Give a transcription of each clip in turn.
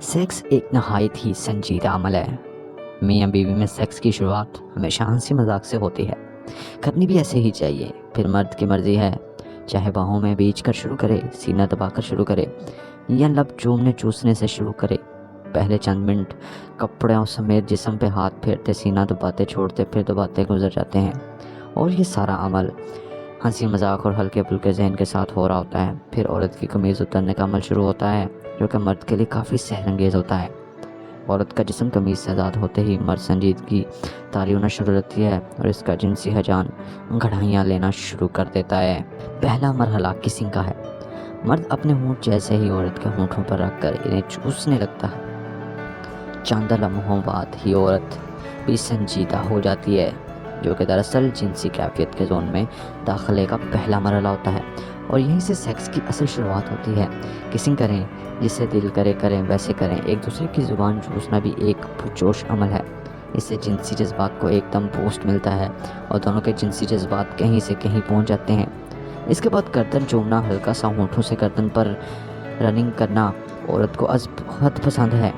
Sex एक नहायत ही संजीदा अमल है। मियाँ बीवी में सेक्स की शुरुआत हमेशा हंसी मजाक से होती है। करनी भी ऐसे ही चाहिए। फिर मर्द की मर्जी है, चाहे बाहों में बीच कर शुरू करे, सीना दबाकर शुरू करे या लब चूमने चूसने से शुरू करे। पहले चंद मिनट कपड़ों समेत जिस्म पे हाथ फेरते, सीना दबाते छोड़ते फिर दबाते गुजर जाते हैं और ये सारा अमल हंसी मजाक और हल्के फुल्के जहन के साथ हो रहा होता है। फिर औरत की कमीज़ उतारने का अमल शुरू होता है, जो कि मर्द के लिए काफ़ी सहरंगेज़ होता है। औरत का जिस्म कमीज़ से आज़ाद होते ही मर्द संजीदगी तारी होना शुरू होती है और इसका जिनसी हजान घड़ाइयाँ लेना शुरू कर देता है। पहला मरहला किसिंग का है। मर्द अपने होंठ जैसे ही औरत के होंठों पर रखकर इन्हें चूसने लगता है। चंद लम्हों बाद ही औरत भी संजीदा हो जाती है, जो कि दरअसल जिनसी कैफियत के जोन में दाखिले का पहला मरहला होता है और यहीं से सेक्स की असल शुरुआत होती है। किसिंग करें, जिससे दिल करे करें वैसे करें। एक दूसरे की ज़ुबान चूसना भी एक पुरजोश अमल है। इससे जिनसी जज्बात को एकदम बूस्ट मिलता है और दोनों के जिनसी जज्बात कहीं से कहीं पहुंच जाते हैं। इसके बाद गर्दन चूमना, हल्का सा होंठों से गर्दन पर रनिंग करना औरत को बहुत पसंद है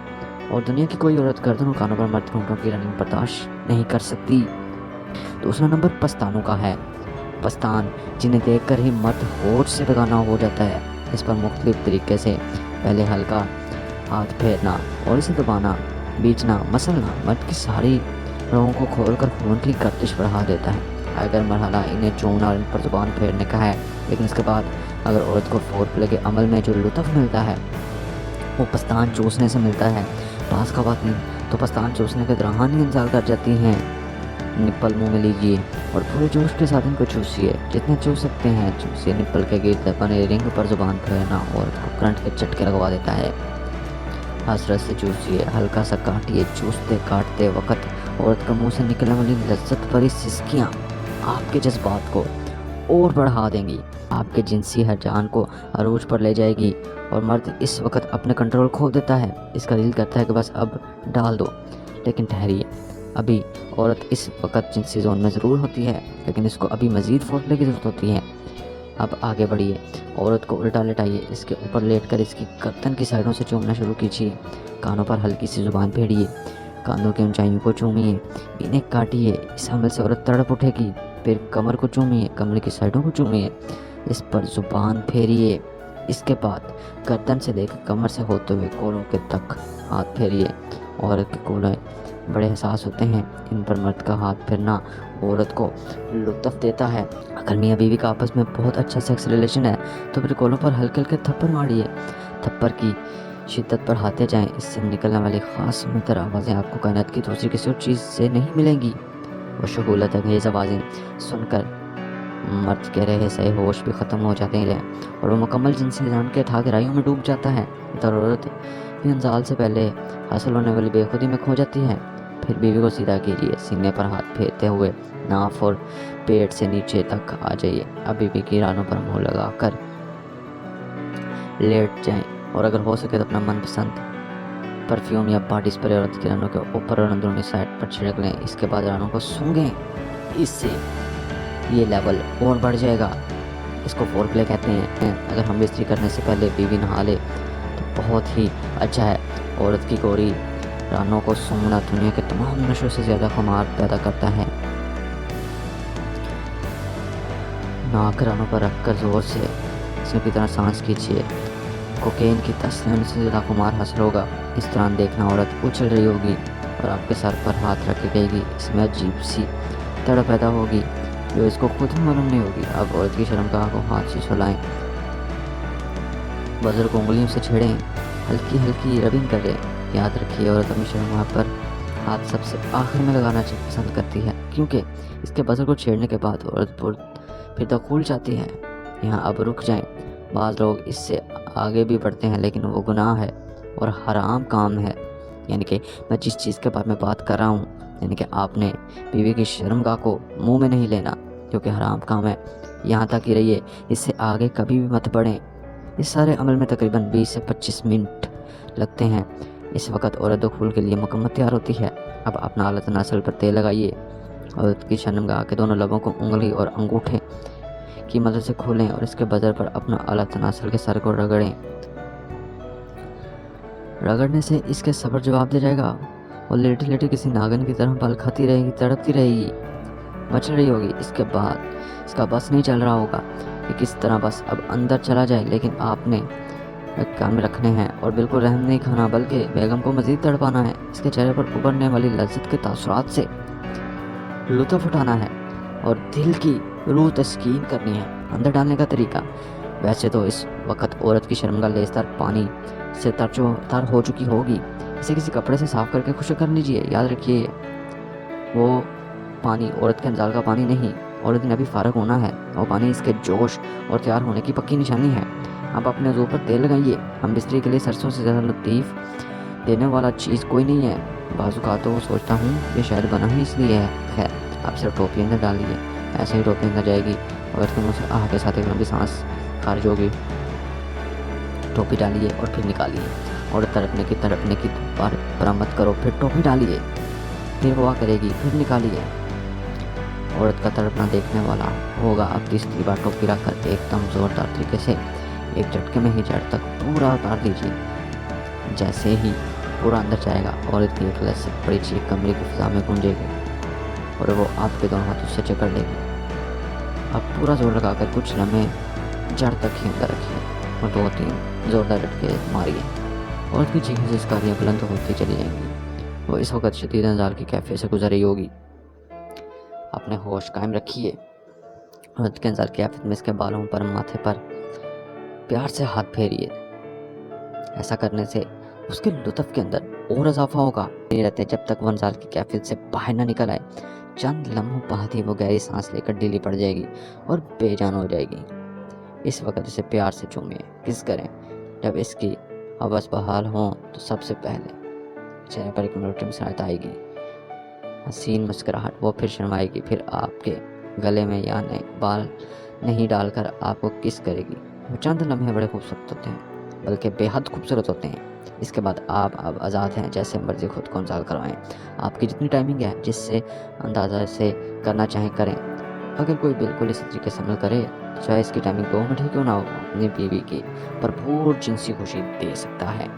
और दुनिया की कोई औरत गर्दन और कानों पर मर्द होंठों की रनिंग बर्दाश्त नहीं कर सकती। दूसरा नंबर पस्तानों का है। पस्तान, जिन्हें देखकर ही मर्द होठ से बेगाना हो जाता है। इस पर मुख्तलिफ तरीके से पहले हल्का हाथ फेरना और इसे दबाना, बीचना, मसलना मर्द की सारी रगों को खोलकर खून की गर्दिश बढ़ा देता है। अगर मरहला इन्हें चूमना और इन पर जुबान फेरने का है, लेकिन इसके बाद अगर औरत को फोरप्ले के अमल में जो लुत्फ़ मिलता है वो पस्तान चूसने से मिलता है। बाज़ ख़वातीन तो पस्तान चूसने के दौरान ही इंतज़ार कर जाती हैं। निप्पल मुंह में लीजिए और पूरे जोश के साथ इनको चूसिए, जितने चूस सकते हैं चूसिए। निप्पल के गिर्द बने रिंग पर जुबान फेरना औरत को करंट के झटके लगवा देता है। हसरत से चूसिए, हल्का सा काटिए। चूसते काटते वक्त औरत का मुंह से निकलने वाली लज्जत भरी सिसकियाँ आपके जज्बात को और बढ़ा देंगी, आपके जिनसी हजान को अरूज पर ले जाएगी और मर्द इस वक्त अपने कंट्रोल खो देता है। इसका दिल करता है कि बस अब डाल दो, लेकिन ठहरिए, अभी औरत इस वक्त जिनसी जोन में ज़रूर होती है, लेकिन इसको अभी मज़ीद फोरप्ले की ज़रूरत होती है। अब आगे बढ़िए, औरत को उल्टा लेटाइए, इसके ऊपर लेटकर इसकी गर्दन की साइडों से चूमना शुरू कीजिए। कानों पर हल्की सी जुबान फेरिए, कानों की ऊंचाइयों को चूमिए, इन्हें काटिए। इस हमले से औरत तड़प उठेगी। फिर कमर को चूमिए, कमर की साइडों को चूमिए, इस पर जुबान फेरिए। इसके बाद गर्दन से लेकर कमर से होते हुए कोलों के तक हाथ फेरिए। औरत के कोले बड़े एहसास होते हैं, इन पर मर्द का हाथ फिरना औरत को लुत्फ़ देता है। अगर मियाँ बीवी का आपस में बहुत अच्छा सेक्स रिलेशन है तो फिर कोलों पर हल्के हल्के थप्पड़ मारिए। थप्पड़ की शिद्दत बढ़ाते जाएं, इससे निकलने वाली ख़ास मुंतर आवाज़ें आपको कायनात की दूसरी किसी और चीज़ से नहीं मिलेंगी। वो शगुलत अंगेज़ आवाज़ें सुनकर मर्द के रहे सही होश भी ख़त्म हो जाते हैं और वो मुकम्मल जिनसी जान के ठा गहराइयों में डूब जाता है। इधर औरत भी इंजाल से पहले हासिल होने वाली बेखुदी में खो जाती है। फिर बीवी को सीधा कीजिए, सीने पर हाथ फेरते हुए नाफ और पेट से नीचे तक आ जाइए। अब बीवी की रानों पर मुंह लगाकर लेट जाएं और अगर हो सके तो अपना मनपसंद परफ्यूम या बॉडी स्प्रे औरत की रानों के ऊपर और अंदरूनी साइड पर छिड़क लें। इसके बाद रानों को सूंघें, इससे ये लेवल और बढ़ जाएगा। इसको फोरप्ले कहते हैं। अगर हम बिस्तरी करने से पहले बीवी नहा ले तो बहुत ही अच्छा है। औरत की गोरी रानों को सूंघना दुनिया के तमाम नशों से ज़्यादा खुमार पैदा करता है। नाक रानों पर रखकर ज़ोर से इसमें की तरह सांस खींचिए। कोकेन की 10 लेवल से ज़्यादा खुमार हासिल होगा। इस दौरान देखना औरत उछल रही होगी और आपके सर पर हाथ रख कहेगी। इसमें अजीब सी तड़प पैदा होगी जो इसको खुद ही मालूम नहीं होगी। अब औरत की शर्मगाह को हाथ से छुलाएं, बजर को उंगलियों से छेड़ें, हल्की हल्की रबिंग करें। याद रखिए, औरत अपनी शर्मगाह पर हाथ सबसे आखिर में लगाना पसंद करती है, क्योंकि इसके बजर को छेड़ने के बाद औरत फिर तो खुल जाती है। यहाँ अब रुक जाएं। बाज़ लोग इससे आगे भी बढ़ते हैं, लेकिन वो गुनाह है और हराम काम है। यानी कि मैं जिस चीज़ के बारे में बात कर रहा हूँ, यानी कि आपने बीवी की शर्मगाह को मुंह में नहीं लेना, क्योंकि हराम काम है। यहाँ तक ही रहिए, इससे आगे कभी भी मत बढ़ें। इस सारे अमल में तकरीबन 20 से 25 मिनट लगते हैं। इस वक्त औरत दुखूल के लिए मुकम्मल तैयार होती है। अब अपना आला तनासल पर तेल लगाइए। औरत की शर्मगाह के दोनों लबों को उंगली और अंगूठे की मदद से खोलें और इसके बजर पर अपना आला तनासल के सर को रगड़ें। रगड़ने से इसके सब्र जवाब दे जाएगा और लेटे लेटे किसी नागिन की तरह पल खाती रहेगी, तड़पती रहेगी, मच रही होगी। इसके बाद इसका बस नहीं चल रहा होगा कि किस तरह बस अब अंदर चला जाए, लेकिन आपने कान में रखने हैं और बिल्कुल रहम नहीं खाना, बल्कि बेगम को मज़ीद तड़पाना है। इसके चेहरे पर उभरने वाली लज्जत के तासुरात से लुत्फ़ उठाना है और दिल की रूह तस्कीन करनी है। अंदर डालने का तरीका, वैसे तो इस वक्त औरत की शर्मगाह लेसदार पानी से तर हो चुकी होगी। इसे किसी कपड़े से साफ करके खुश्क कर लीजिए। याद रखिए, वो पानी औरत के अंजाल का पानी नहीं, औरत ने अभी फारग होना है। वो पानी इसके जोश और तैयार होने की पक्की निशानी है। आप अपने वज़ू पर तेल लगाइए। हम बिस्तरी के लिए सरसों से ज़्यादा लतीफ़ देने वाला चीज़ कोई नहीं है। बाज़ू का तो सोचता हूँ ये शायद बना ही इसलिए है। खैर, आप सिर्फ टोपी अंदर डालिए। ऐसे ही टोपी अंदर जाएगी और उसके मुँह से आह के साथ एक लंबी सांस खारिज होगी। टोपी डालिए और फिर निकालिए और तड़पने की पर मत करो। फिर टोपी डालिए, फिर हुआ करेगी, फिर निकालिए। औरत का तड़पना देखने वाला होगा। अब तीसरी बार टोपी रखकर एकदम ज़ोरदार तरीके से एक झटके में ही जड़ तक पूरा उतार दीजिए। जैसे ही पूरा अंदर जाएगा, औरत की एक लज्जत बड़ी चीख कमरे की फिजा में गूंजेगी और वो आपके दोनों हाथों से जकड़ लेगी। अब पूरा जोर लगाकर कुछ लम्हे जड़ तक ही अंदर रखिए और 2-3 ज़ोरदार झटके मारिए। औरत की चीखें से इसकारियाँ बुलंद होती चली जाएंगी। वो इस वक्त शदीद अंजाल की कैफियत से गुजर रही होगी। अपने होश कायम रखिए। औरत के अंजाल की कैफियत में इसके बालों पर, माथे पर प्यार से हाथ फेरिए। ऐसा करने से उसके लुत्फ़ के अंदर और इजाफा होगा। नहीं रहते जब तक वो अंजाल की कैफियत से बाहर ना निकल आए। चंद लम्हों बाद ही वो गहरी सांस लेकर ढीली पड़ जाएगी और बेजान हो जाएगी। इस वक्त इसे प्यार से चूमिए, किस करें। जब इसकी हवस बहाल हो तो सबसे पहले चेहरे पर एक मिनट मुस्कुराहट आएगी, हसीन मुस्कुराहट। वो फिर शर्माएगी, फिर आपके गले में यानी बाल नहीं डालकर आपको किस करेगी। वो चंद लम्हे बड़े खूबसूरत होते हैं, बल्कि बेहद खूबसूरत होते हैं। इसके बाद आप अब आज़ाद हैं, जैसे मर्जी खुद को इंजाल करवाएं। आपकी जितनी टाइमिंग है, जिससे अंदाज़ा से करना चाहें करें। अगर कोई बिल्कुल इसी तरीके से अमल करे, चाहे इसकी टाइमिंग 2 मिनट ही क्यों ना हो, अपनी बीवी की भरपूर जिनसी खुशी दे सकता है।